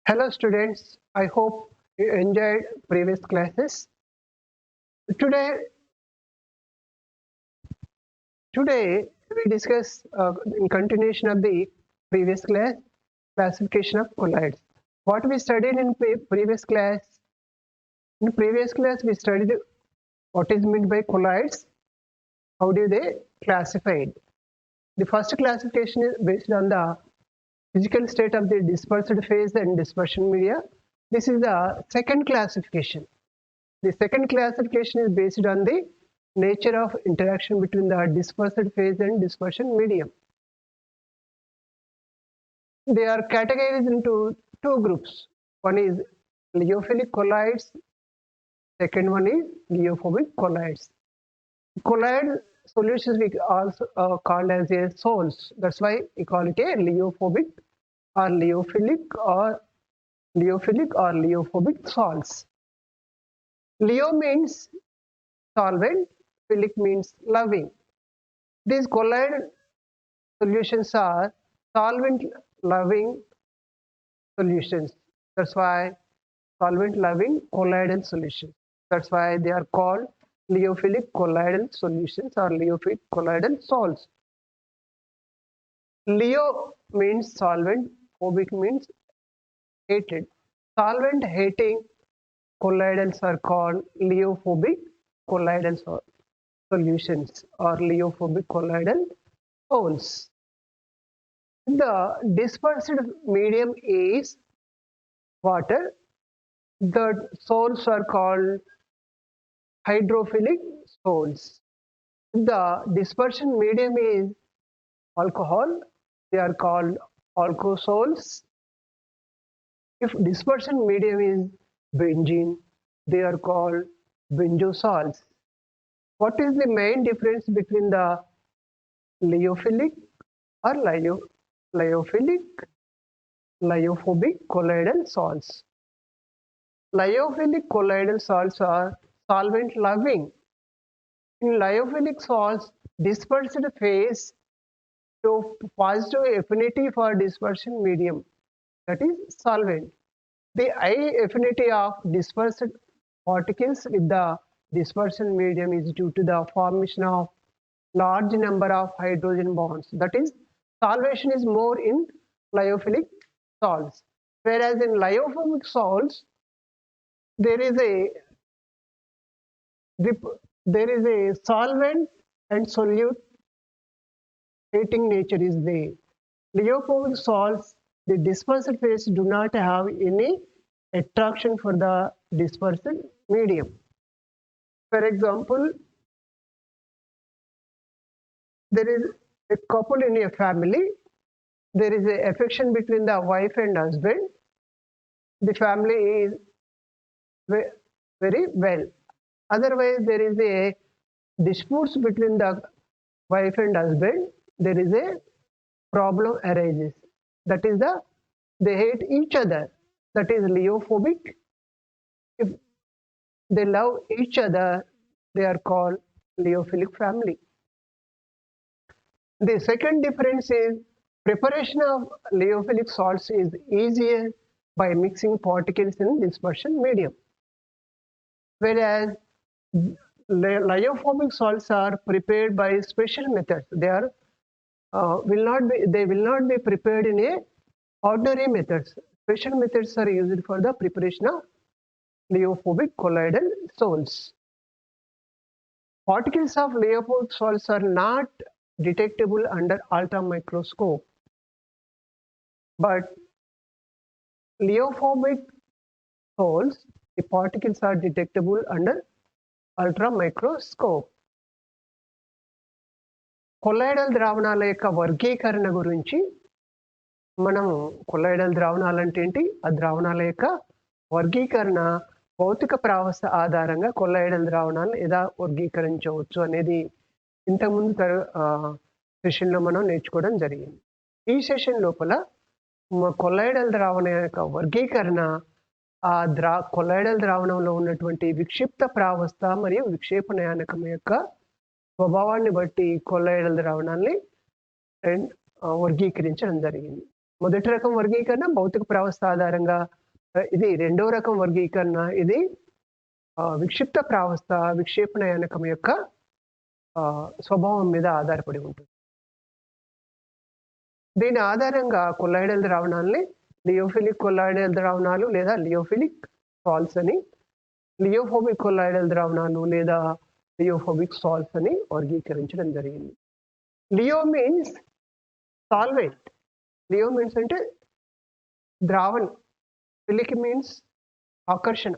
Hello students, I hope you enjoyed previous classes. Today, today we discuss in continuation of the previous class, classification of colloids. What we studied in previous class, we studied what is meant by colloids, how do they classify it. The first classification is based on the physical state of the dispersed phase and dispersion media. This is the second classification. The second classification is based on the nature of interaction between the dispersed phase and dispersion medium. They are categorized into two groups. One is lyophilic colloids, second one is lyophobic colloids. Colloid solutions we also called as a sols. That's why we call it a lyophobic or lyophobic sols. Leo means solvent, philic means loving. These colloid solutions are solvent loving solutions. That's why solvent loving colloidal solutions. That's why they are called lyophilic colloidal solutions or lyophilic colloidal salts. Leo means solvent, phobic means hated. Solvent hating colloidals are called lyophobic colloidal solutions or lyophobic colloidal salts. The dispersed medium is water. The salts are called hydrophilic salts. The dispersion medium is alcohol. They are called alcosols. If dispersion medium is benzene, they are called benzosols. What is the main difference between the lyophilic or lyophobic colloidal salts? Lyophilic colloidal salts are solvent loving. In lyophilic salts, dispersed phase show positive affinity for dispersion medium, that is solvent. The high affinity of dispersed particles with the dispersion medium is due to the formation of large number of hydrogen bonds. That is, solvation is more in lyophilic salts, whereas in lyophobic salts there is a solvent and solute hating nature is there. Lyophobic salts, the dispersed phase do not have any attraction for the dispersed medium. For example, there is a couple in a family. There is a affection between the wife and husband. The family is very well. Otherwise, there is a disputes between the wife and husband. There is a problem arises. That is they hate each other. That is lyophobic. If they love each other, they are called lyophilic family. The second difference is preparation of lyophilic salts is easier by mixing particles in dispersion medium, whereas lyophobic salts are prepared by special methods. They will not be prepared in a ordinary methods. Special methods are used for the preparation of lyophobic colloidal salts. Particles of lyophobic salts are not detectable under ultramicroscope, but lyophobic salts, the particles are detectable under ultramicroscope. Colloidal ద్రావణాల యొక్క వర్గీకరణ గురించి మనం colloidal ద్రావణాలు అంటే ఏంటి, ఆ ద్రావణాల యొక్క వర్గీకరణ, భౌతిక ప్రావస్థ ఆధారంగా కొల్లాయిడల్ ద్రావణాలను ఎలా వర్గీకరించవచ్చు అనేది ఇంతకుముందు సెషన్లో మనం నేర్చుకోవడం జరిగింది. ఈ సెషన్ లోపల కొల్లాయిడల్ ద్రావణం యొక్క వర్గీకరణ, ఆ కొల్లాయిడల్ ద్రావణంలో ఉన్నటువంటి విక్షిప్త ప్రావస్థ మరియు విక్షేపణయానకం యొక్క స్వభావాన్ని బట్టి కొల్లాయిడల్ ద్రావణాన్ని వర్గీకరించడం జరిగింది. మొదటి రకం వర్గీకరణ భౌతిక ప్రావస్థ ఆధారంగా, ఇది రెండో రకం వర్గీకరణ. ఇది విక్షిప్త ప్రావస్థ విక్షేపణ యానకం యొక్క స్వభావం మీద ఆధారపడి ఉంటుంది. దీని ఆధారంగా కొల్లాయిడల్ ద్రావణాలని లియోఫిలిక్ కొల్లాయిడల్ ద్రావణాలు లేదా లియోఫిలిక్ సాల్ట్స్ అని, లియోఫోబిక్ కొల్లాయిడల్ ద్రావణాలు లేదా లియోఫోబిక్ సాల్ట్స్ అని వర్గీకరించడం జరిగింది. Leo means solvent. Leo means అంటే ద్రావణం, ఫిలిక్ మీన్స్ ఆకర్షణ.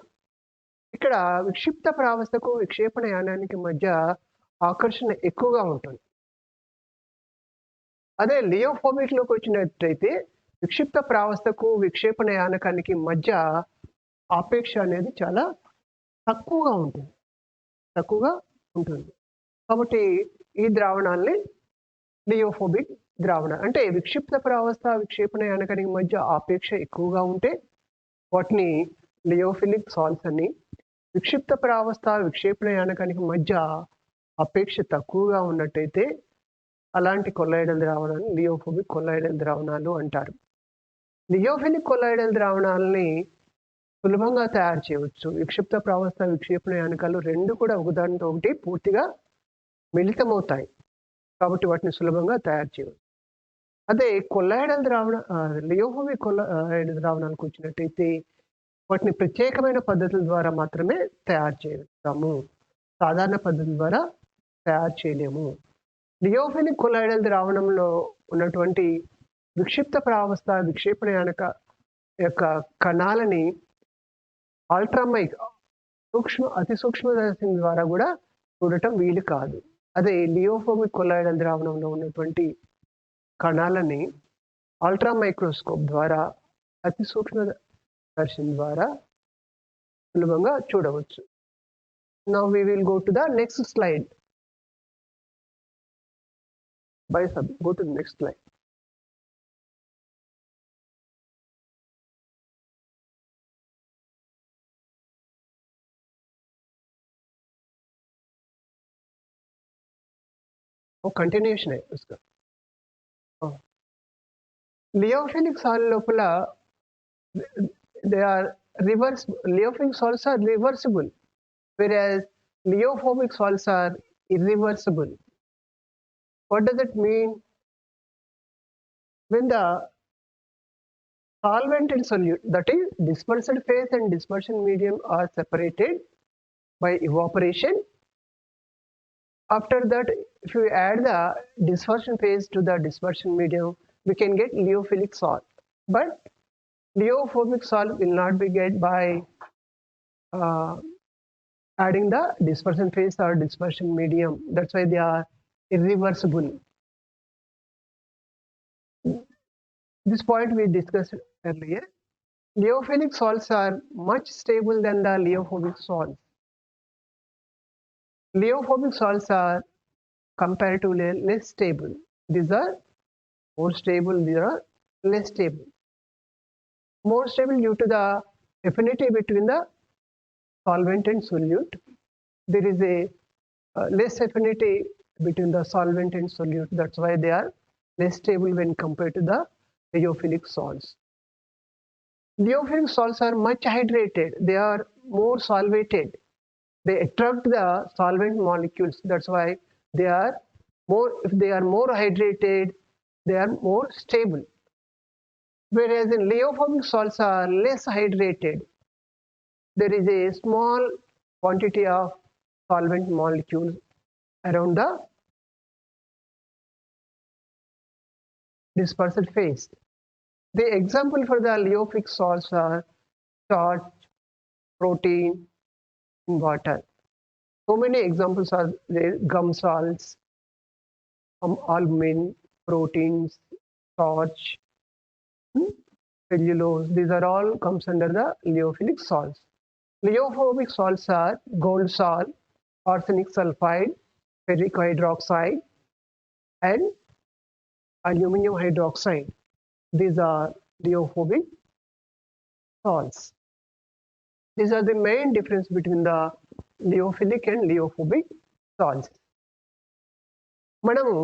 ఇక్కడ విక్షిప్త ప్రావస్థకు విక్షేపణ యానానికి మధ్య ఆకర్షణ ఎక్కువగా ఉంటుంది. అదే లియోఫోబిక్లోకి వచ్చినట్టయితే విక్షిప్త ప్రావస్థకు విక్షేపణ యానకానికి మధ్య ఆపేక్ష అనేది చాలా తక్కువగా ఉంటుంది. కాబట్టి ఈ ద్రావణాలని లియోఫోబిక్ ద్రావణాలు అంటే విక్షిప్త ప్రావస్థ విక్షేపణ యానకానికి మధ్య ఆపేక్ష ఎక్కువగా ఉంటే వాటిని లియోఫిలిక్ సాల్ట్స్ అని, విక్షిప్త ప్రావస్థ విక్షేపణ యానకానికి మధ్య అపేక్ష తక్కువగా ఉన్నట్టయితే అలాంటి కొల్లాయిడల్ ద్రావణాలు లియోఫోబిక్ కొల్లాయిడల్ ద్రావణాలు అంటారు. లియోఫిలిక్ కొల్లాయిడల్ ద్రావణాలని సులభంగా తయారు చేయవచ్చు. విక్షిప్త ప్రావస్థ విక్షేపణ యానకాలు రెండు కూడా ఒకదానితో ఒకటి పూర్తిగా మిళితమవుతాయి కాబట్టి వాటిని సులభంగా తయారు చేయవచ్చు. అదే కొల్లాయిడల్ లియోఫోబిక్ కొల్లాయిడల్ ద్రావణాలకు వచ్చినట్టయితే వాటిని ప్రత్యేకమైన పద్ధతుల ద్వారా మాత్రమే తయారు చేస్తాము, సాధారణ పద్ధతుల ద్వారా తయారు చేయలేము. లియోఫిలిక్ కొల్లాయిడల్ ద్రావణంలో ఉన్నటువంటి విక్షిప్త ప్రావస్థ విక్షేపణ యానక యొక్క కణాలని అతి సూక్ష్మదర్శిని ద్వారా కూడా చూడటం వీలు కాదు. అదే లియోఫోబిక్ కొల్లాయిడల్ ద్రావణంలో ఉన్నటువంటి కణాలని అల్ట్రా మైక్రోస్కోప్ ద్వారా అతి సూక్ష్మదర్శిని ద్వారా సులభంగా చూడవచ్చు. Now we will go to the next slide. Go to the next slide. Continuation है उसका. लियोफिलिक salt लोपला they are liophobic salts are reversible, whereas liophobic salts are irreversible. What does it mean? When the solvent and solute, that is dispersed phase and dispersion medium, are separated by evaporation, after that if you add the dispersion phase to the dispersion medium, we can get liyophilic salt. But liophobic salt will not be get by adding the dispersion phase or dispersion medium. That's why they are irreversible. This point we discussed earlier. Liyophilic salts are much stable than the liophobic salts. Liophobic salts are comparatively less stable. These are more stable, these are less stable. More stable due to the affinity between the solvent and solute. There is a less affinity between the solvent and solute. That's why they are less stable when compared to the liyophilic salts. Liyophilic salts are much hydrated. They are more solvated. They attract the solvent molecules. That's why they are more. If they are more hydrated, they are more stable. Whereas in liophobic salts are less hydrated. There is a small quantity of solvent molecules around the dispersed phase. The example for the liophobic salts are starch, protein, and water. So many examples are there: gum salts, albumin, proteins, starch, cellulose. These are all comes under the liyophilic salts. Liophobic salts are gold salt, arsenic sulfide, ferric hydroxide, and aluminum hydroxide. These are liophobic salts. These are the main difference between the liyophilic and liophobic salts. మనము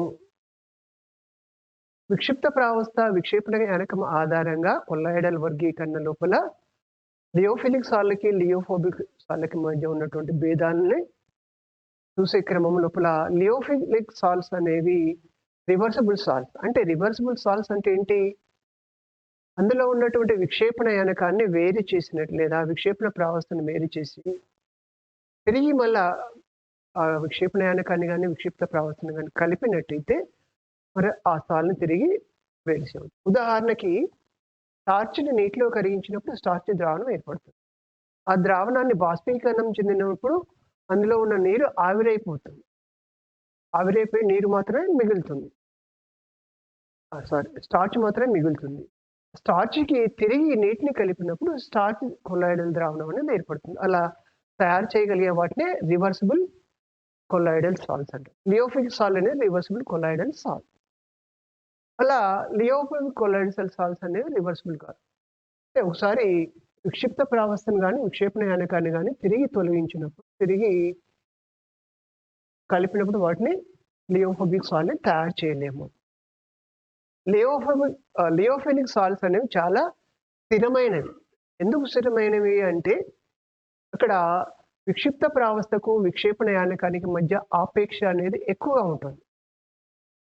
విక్షిప్త ప్రావస్థ విక్షేపణ యానకం ఆధారంగా colloidal వర్గీకరణ లోపల లియోఫిలిక్ సాల్కి lyophobic సాల్కి మధ్య ఉన్నటువంటి భేదాలని చూసే క్రమం లోపల లియోఫిలిక్ salts అనేవి రివర్సిబుల్ సాల్స్. అంటే రివర్సిబుల్ సాల్స్ అంటే ఏంటి? అందులో ఉన్నటువంటి విక్షేపణ యానకాన్ని వేరు చేసినట్లు లేదా విక్షేపణ ప్రావస్థను వేరు చేసి తిరిగి మళ్ళా ఆ విక్షేపణ యానకాన్ని కానీ విక్షిప్త ప్రావస్థను కానీ కలిపినట్టయితే మరి ఆ సాల్ని తిరిగి వేరు చేయవచ్చు. ఉదాహరణకి స్టార్చ్ని నీటిలో కరిగించినప్పుడు స్టార్చ్ ద్రావణం ఏర్పడుతుంది. ఆ ద్రావణాన్ని బాష్పీకరణం చెందినప్పుడు అందులో ఉన్న నీరు ఆవిరైపోతుంది. ఆవిరైపోయి నీరు మాత్రమే మిగులుతుంది. స్టార్చ్ మాత్రమే మిగులుతుంది. స్టార్చ్కి తిరిగి నీటిని కలిపినప్పుడు స్టార్చ్ కొల్లాయిడల్ ద్రావణం అనేది ఏర్పడుతుంది. అలా తయారు చేయగలిగే వాటినే రివర్సిబుల్ కొల్లాయిడల్ సాల్ట్స్ అంటారు. లియోఫిలిక్ సాల్ట్ అనేది రివర్సిబుల్ కొల్లాయిడల్ సాల్ట్. అలా లియోఫిలిక్ కొల్లాయిడల్ సాల్ట్స్ అనేవి రివర్సిబుల్ కాదు. అంటే ఒకసారి విక్షిప్త ప్రావస్థను కానీ విక్షేపణ యానకాన్ని కానీ తిరిగి తొలగించినప్పుడు తిరిగి కలిపినప్పుడు వాటిని లియోఫోబిక్ సాల్ట్ని తయారు చేయలేము. లియోఫిలిక్ సాల్ట్స్ అనేవి చాలా స్థిరమైనవి. ఎందుకు స్థిరమైనవి అంటే అక్కడ విక్షిప్త ప్రావస్థకు విక్షేపణ యానకానికి మధ్య ఆపేక్ష అనేది ఎక్కువగా ఉంటుంది.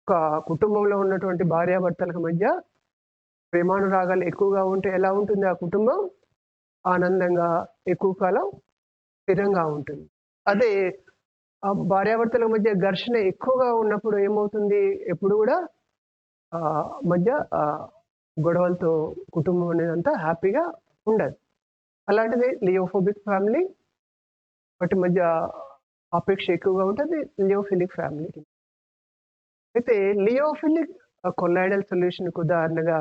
ఒక కుటుంబంలో ఉన్నటువంటి భార్యాభర్తలకు మధ్య ప్రేమానురాగాలు ఎక్కువగా ఉంటే ఎలా ఉంటుంది? ఆ కుటుంబం ఆనందంగా ఎక్కువ కాలం స్థిరంగా ఉంటుంది. అదే ఆ భార్యాభర్తల మధ్య ఘర్షణ ఎక్కువగా ఉన్నప్పుడు ఏమవుతుంది? ఎప్పుడు కూడా మధ్య గొడవలతో కుటుంబం అనేది అంతా హ్యాపీగా ఉండదు. అలాంటిది లియోఫోబిక్ ఫ్యామిలీ వాటి మధ్య అపేక్ష ఎక్కువగా ఉంటుంది లియోఫిలిక్ ఫ్యామిలీకి. అయితే లియోఫిలిక్ కొల్లాయిడల్ సొల్యూషన్కి ఉదాహరణగా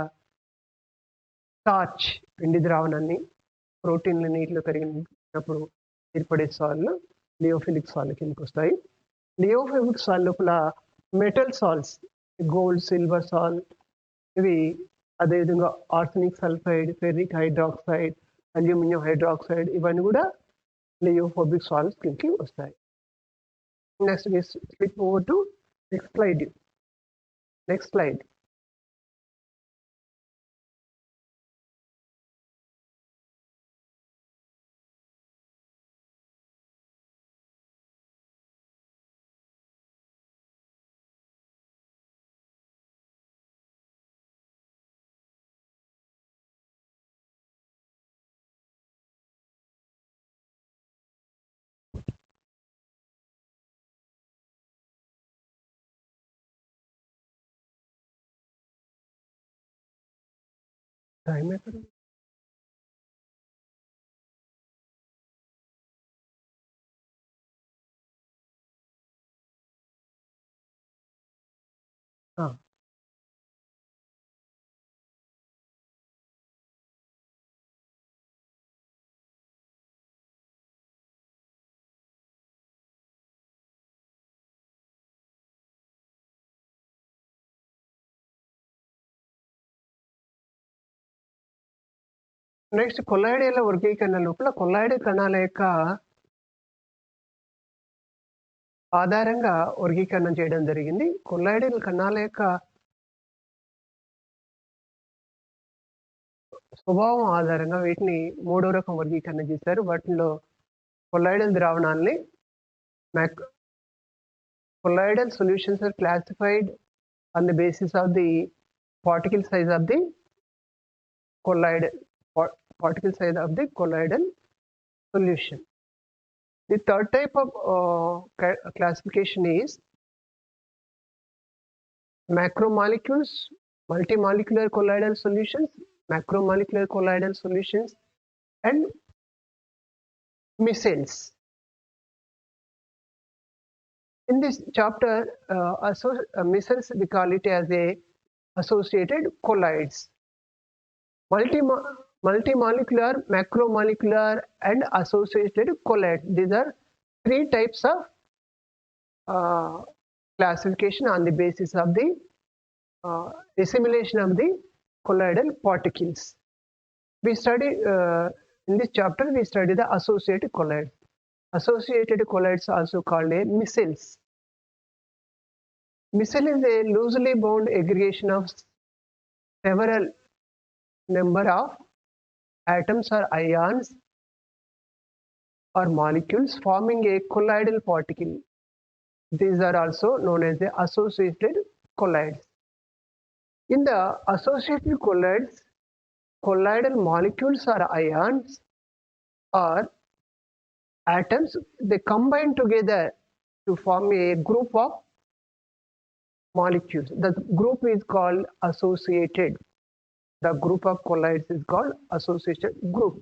స్టార్చ్ పిండి ద్రావణాన్ని ప్రోటీన్లు నీటిలో కరిగినప్పుడు ఏర్పడే సాల్లు లియోఫిలిక్ సాల్ కిందకి వస్తాయి. లియోఫిలిక్ సాల్ లోపల metal sols gold, silver salt ఇవి అదేవిధంగా arsenic sulphide, ferric hydroxide, aluminium hydroxide ఇవన్నీ కూడా లియోఫోబిక్ సాల్ట్స్ కిందకి వస్తాయి. Next we flip over to next slide. Time ఎక్కడ? నెక్స్ట్ కొల్లాయిడల్ వర్గీకరణ లోపల కొల్లాయిడల్ కణాల యొక్క ఆధారంగా వర్గీకరణ చేయడం జరిగింది. కొల్లాయిడల్ కణాల యొక్క స్వభావం ఆధారంగా వీటిని 3వ రకం వర్గీకరణ చేశారు. వాటిలో colloidal ద్రావణాలని colloidal solutions are classified on the basis of the particle size of the colloidal solution. The third type of classification is macromolecules, multimolecular colloidal solutions, macromolecular colloidal solutions, and micelles. In this chapter, micelles we call it as a associated colloids. Multimolecular, macromolecular, and associated colloids. These are three types of classification on the basis of the assimilation of the colloidal particles. We study in this chapter we study the associated colloids. Associated colloids also called a micelles. Micelle is a loosely bound aggregation of several number of atoms or ions or molecules forming a colloidal particle. These are also known as the associated colloids. In the associated colloids, colloidal molecules or ions or atoms, they combine together to form a group of molecules. The group is called associated. The group of colloids is called associated group.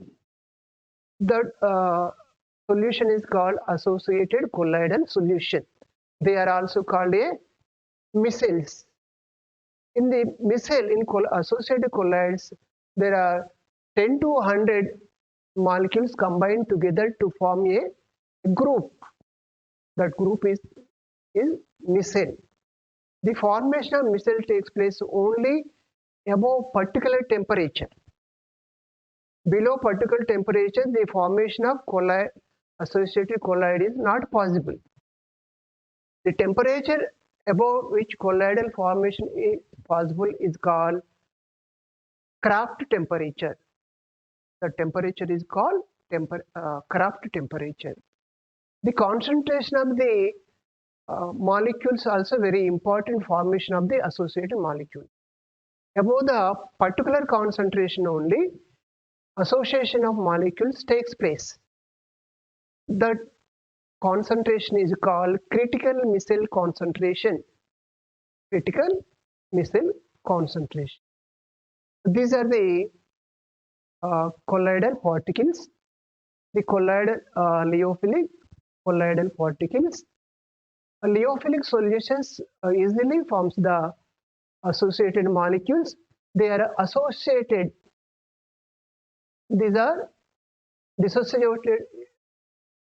The solution is called associated colloidal solution. They are also called a micelles. In the micelle, in associated colloids, there are 10 to 100 molecules combined together to form a group. That group is micelle. The formation of micelle takes place only above particular temperature. Below particular temperature, the formation of associated colloid is not possible. The temperature above which colloidal formation is possible is called Kraft temperature. The temperature is called Kraft temperature. The concentration of the molecules also very important formation of the associated molecule. Above the particular concentration only, association of molecules takes place. That concentration is called critical micelle concentration. Critical micelle concentration. These are the colloidal particles, the colloidal lyophilic colloidal particles. Lyophilic solutions easily forms the associated molecules. They are associated. These are dissociated.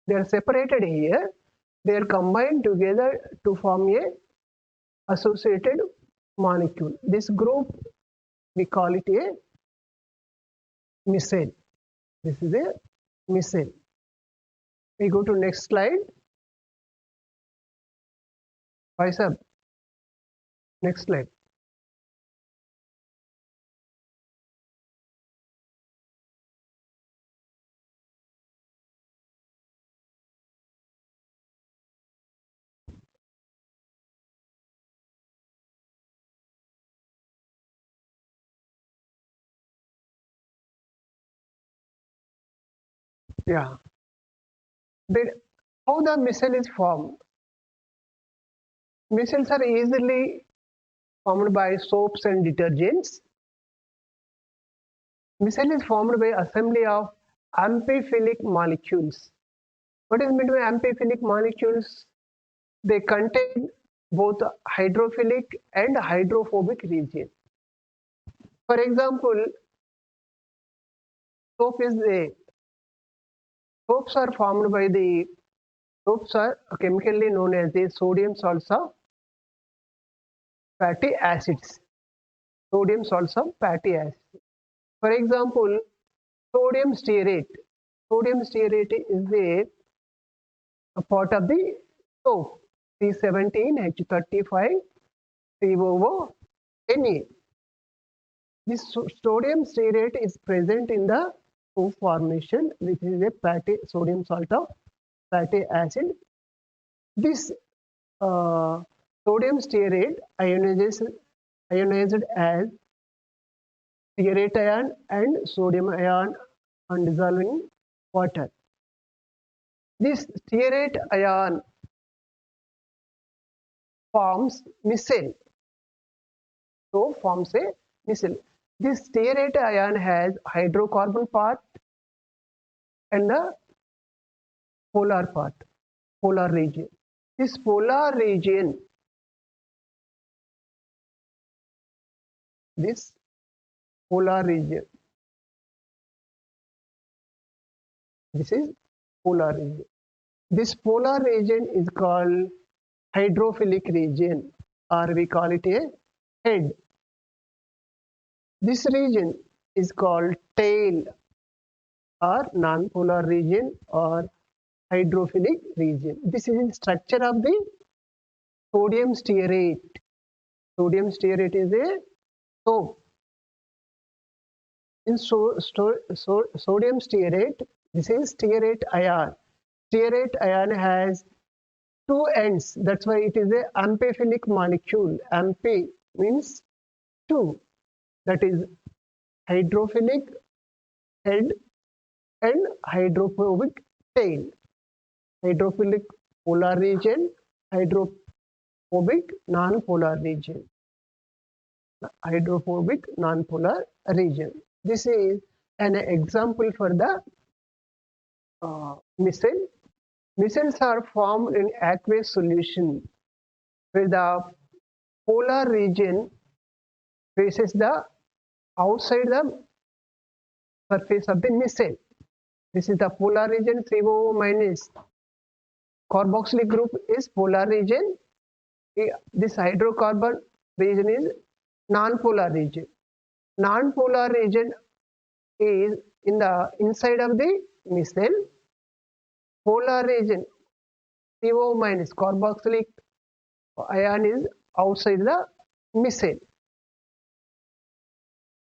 They are separated here. They are combined together to form a associated molecule. This group we call it a micelle. This is a micelle. We go to next slide. Faisal, next slide. Yeah. Then how the micelle is formed? Micelles are easily formed by soaps and detergents. Micelle is formed by assembly of amphiphilic molecules. What is meant by amphiphilic molecules? They contain both hydrophilic and hydrophobic region. For example, soaps are formed by the soaps are chemically known as the sodium salts of fatty acids. Sodium salts of fatty acids. For example, sodium stearate. Sodium stearate is a part of the soap. C17H35 COO This sodium stearate is present in the soap formation, which is a sodium salt of fatty acid. This sodium stearate ionized as stearate ion and sodium ion on dissolving water. This stearate ion forms micelle. So forms a micelle. This stearate ion has hydrocarbon part and the polar part, polar region. This polar region, this polar region, this is polar region. This polar region is called hydrophilic region, or we call it a head. This region is called tail, or non-polar region, or hydrophilic region. This is the structure of the sodium stearate. Sodium stearate is a soap. In sodium stearate, this is stearate ion. Stearate ion has two ends. That's why it is a amphiphilic molecule. Amphi means two. That is hydrophilic head and hydrophobic tail. Hydrophilic polar region, hydrophobic non-polar region. Hydrophobic non-polar region. This is an example for the micelle. Micelles are formed in aqueous solution where the polar region faces the outside the surface of the micelle. This is the polar region. CO minus carboxylic group is polar region. This hydrocarbon region is non-polar region. Non-polar region is in the inside of the micelle. Polar region CO minus carboxylic ion is outside the micelle.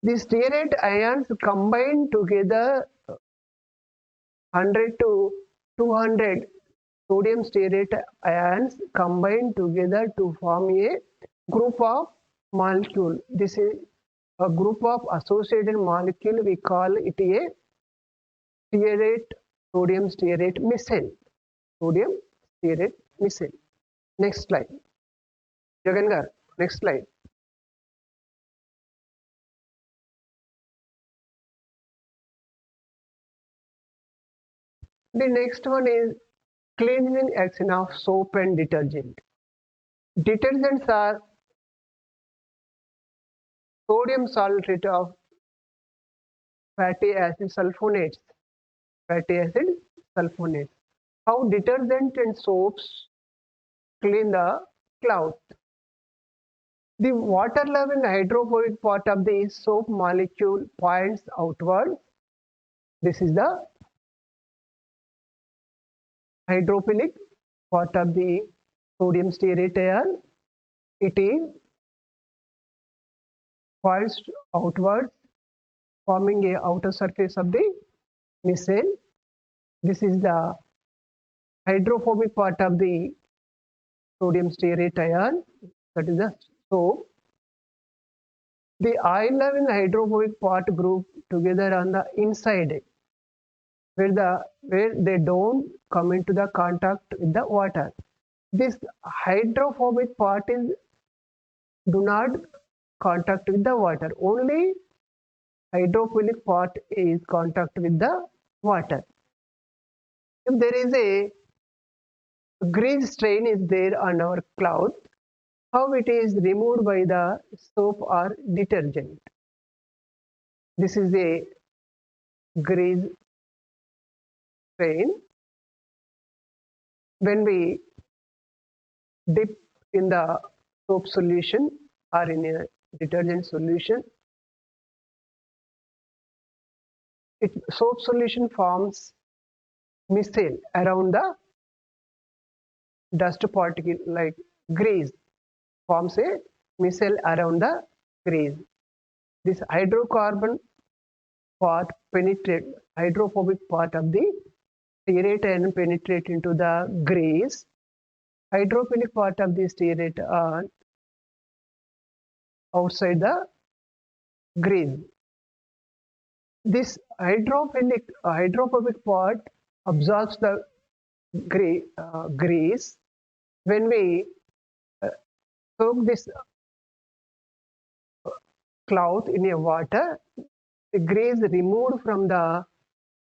These stearate ions combine together 100 to 200 sodium stearate ions combine together to form a group of molecule. This is a group of associated molecule. We call it a stearate, sodium stearate micelle. Sodium stearate micelle. Next slide. Jagan gar, next slide. The next one is cleansing action of soap and detergent. Detergents are sodium sulfate of fatty acid sulfonates. Fatty acid sulfonates. How detergent and soaps clean the cloth. The water-loving hydrophobic part of the soap molecule points outward. This is the hydrophilic part of the sodium stearate ion. It is points outwards, forming a outer surface of the micelle. This is the hydrophobic part of the sodium stearate ion, that is the soap. The oil-loving hydrophobic part group together on the inside, where they don't come into the contact with the water. This hydrophobic part is do not contact with the water. Only hydrophilic part is contact with the water. If there is a grease stain is there on our cloth, how it is removed by the soap or detergent. This is a grease stain. When we dip in the soap solution or in a detergent solution, soap solution forms micelle around the dust particle like grease, forms a micelle around the grease. This hydrocarbon part penetrate, hydrophobic part of the stearate ion penetrate into the grease. Hydrophilic part of the stearate ion outside the grease. This hydrophobic part absorbs the grease. When we soak this cloth in a water, the grease removed from the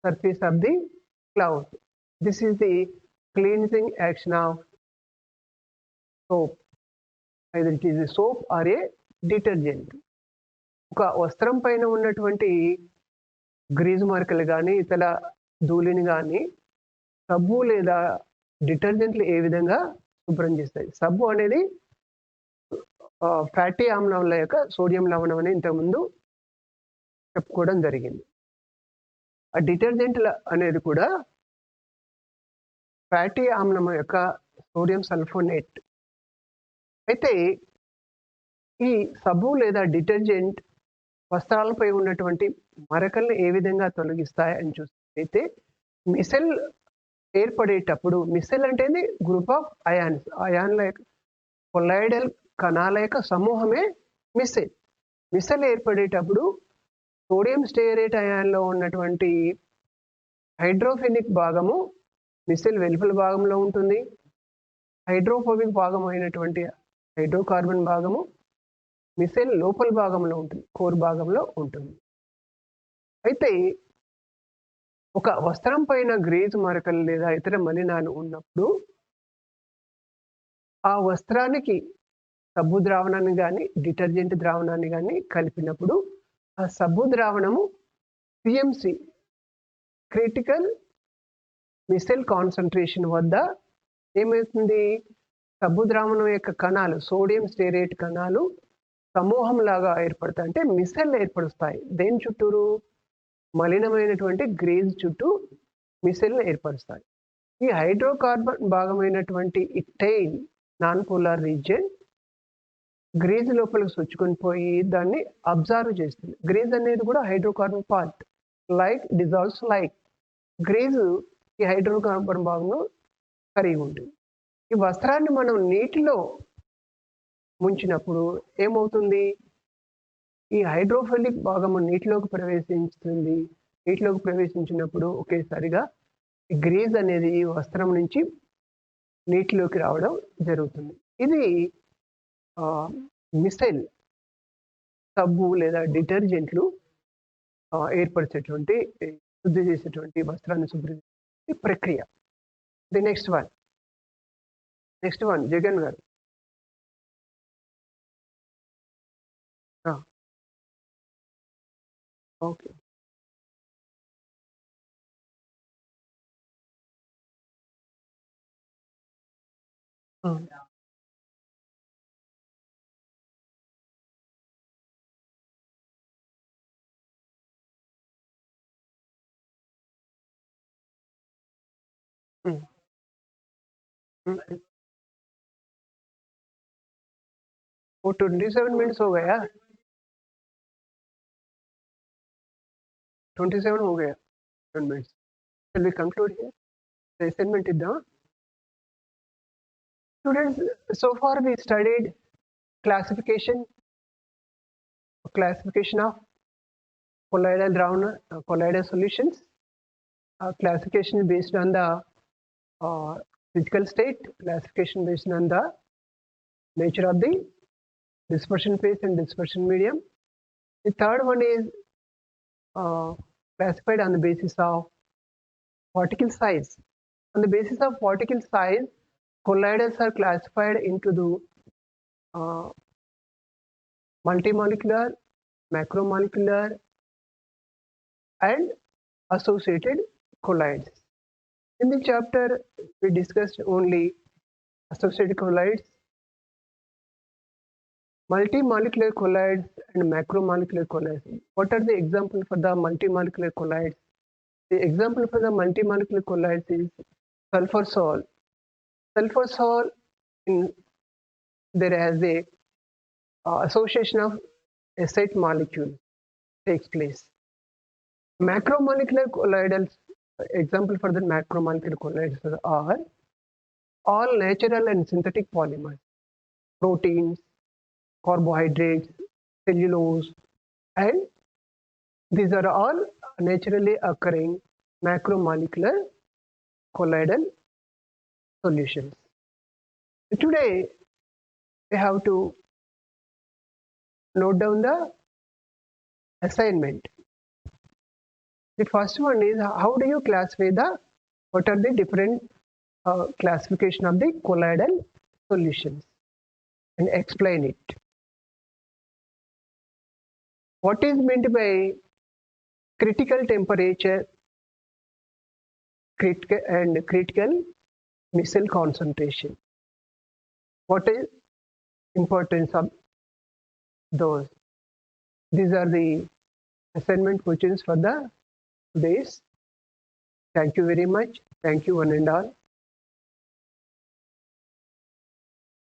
surface of the cloth. This is the cleansing action of soap. Either it is a soap or a detergent. ఒక వస్త్రం పైన ఉన్నటువంటి grease మార్కులు కానీ ఇతర ధూళిని కానీ సబ్బు లేదా డిటర్జెంట్లు ఏ విధంగా శుభ్రం చేస్తాయి. సబ్బు అనేది ఫ్యాటీ ఆమ్లం యొక్క సోడియం లవణం అని ఇంతకుముందు చెప్పుకోవడం జరిగింది. ఆ డిటర్జెంట్ అనేది కూడా ఫ్యాటీ ఆమ్లం యొక్క సోడియం సల్ఫోనేట్. అయితే ఈ సబ్బు లేదా డిటర్జెంట్ వస్త్రాలపై ఉన్నటువంటి మరకలను ఏ విధంగా తొలగిస్తాయి అని చూస్తే మిసెల్ ఏర్పడేటప్పుడు, మిసెల్ అంటేనే గ్రూప్ ఆఫ్ అయాన్స్, అయాన్ల యొక్క కొలైడల్ కణాల యొక్క సమూహమే మిసెల్. మిసెల్ ఏర్పడేటప్పుడు సోడియం స్టేరేట్ అయాన్లో ఉన్నటువంటి హైడ్రోఫినిక్ భాగము మిసెల్ వెలుపల భాగంలో ఉంటుంది. హైడ్రోఫోబిక్ భాగం అయినటువంటి హైడ్రోకార్బన్ భాగము మిసెల్ లోపల భాగంలో ఉంటుంది, కోర్ భాగంలో ఉంటుంది. అయితే ఒక వస్త్రం పైన గ్రీజు మరకలు లేదా ఇతర మలినాలు ఉన్నప్పుడు ఆ వస్త్రానికి సబ్బు ద్రావణాన్ని కానీ డిటర్జెంట్ ద్రావణాన్ని కానీ కలిపినప్పుడు ఆ సబ్బు ద్రావణము పిఎంసి క్రిటికల్ మిసెల్ కాన్సంట్రేషన్ వద్ద ఏమవుతుంది, సబ్బు ద్రావణం యొక్క కణాలు, సోడియం స్టేరేట్ కణాలు సమూహం లాగా ఏర్పడతాయి. అంటే మిసెల్ ఏర్పరుస్తాయి. దేని చుట్టూరు? మలినమైనటువంటి గ్రీజ్ చుట్టూ మిసెల్ ఏర్పరుస్తాయి. ఈ హైడ్రోకార్బన్ భాగమైనటువంటి ఈ tail non polar region grease లోపలికి చొచ్చుకొని పోయి దాన్ని అబ్జర్వ్ చేస్తుంది. గ్రీజ్ అనేది కూడా hydrocarbon part, like dissolves like. Grease ఈ హైడ్రోకార్బన్ భాగంలో కరిగి ఉంటుంది. ఈ వస్త్రాన్ని మనం నీటిలో ముంచినప్పుడు ఏమవుతుంది, ఈ హైడ్రోఫిలిక్ భాగము నీటిలోకి ప్రవేశించుతుంది. నీటిలోకి ప్రవేశించినప్పుడు ఒకేసారిగా ఈ గ్రీజ్ అనేది ఈ వస్త్రం నుంచి నీటిలోకి రావడం జరుగుతుంది. ఇది మిసెల్ సబ్బు లేదా డిటర్జెంట్లు ఏర్పరిచేటువంటి, శుద్ధి చేసేటువంటి వస్త్రాన్ని శుభ్రం చేసే ప్రక్రియ. ది నెక్స్ట్ వన్ జగన్ గారు. ఓకే. वो 27 मिनट्स हो गया, 27 हो गया 10 minutes. Shall we conclude here? The assignment is done. Students, so far we studied classification of colloidal dravana, colloidal solutions. Classification based on the physical state, classification based on the nature of the dispersion phase and dispersion medium. The third one is classified on the basis of particle size. On the basis of particle size, colloidals are classified into the multimolecular, macromolecular, and associated colloids. In the chapter, we discussed only associated colloids, multimolecular colloids, and macromolecular colloids. What are the examples for the multimolecular colloids? The example for the multimolecular colloids is sulfur sol. Sulfur sol, there has a association of acid molecule takes place. Macromolecular colloidals, example for the macromolecular colloids are all natural and synthetic polymers, proteins, carbohydrates, cellulose, and these are all naturally occurring macromolecular colloidal solutions. Today we have to note down the assignment. The first one is, how do you classify what are the different classification of the colloidal solutions, and explain it. What is meant by critical temperature and critical micelle concentration? What is importance of those? These are the assignment questions for the days. Thank you very much. Thank you one and all.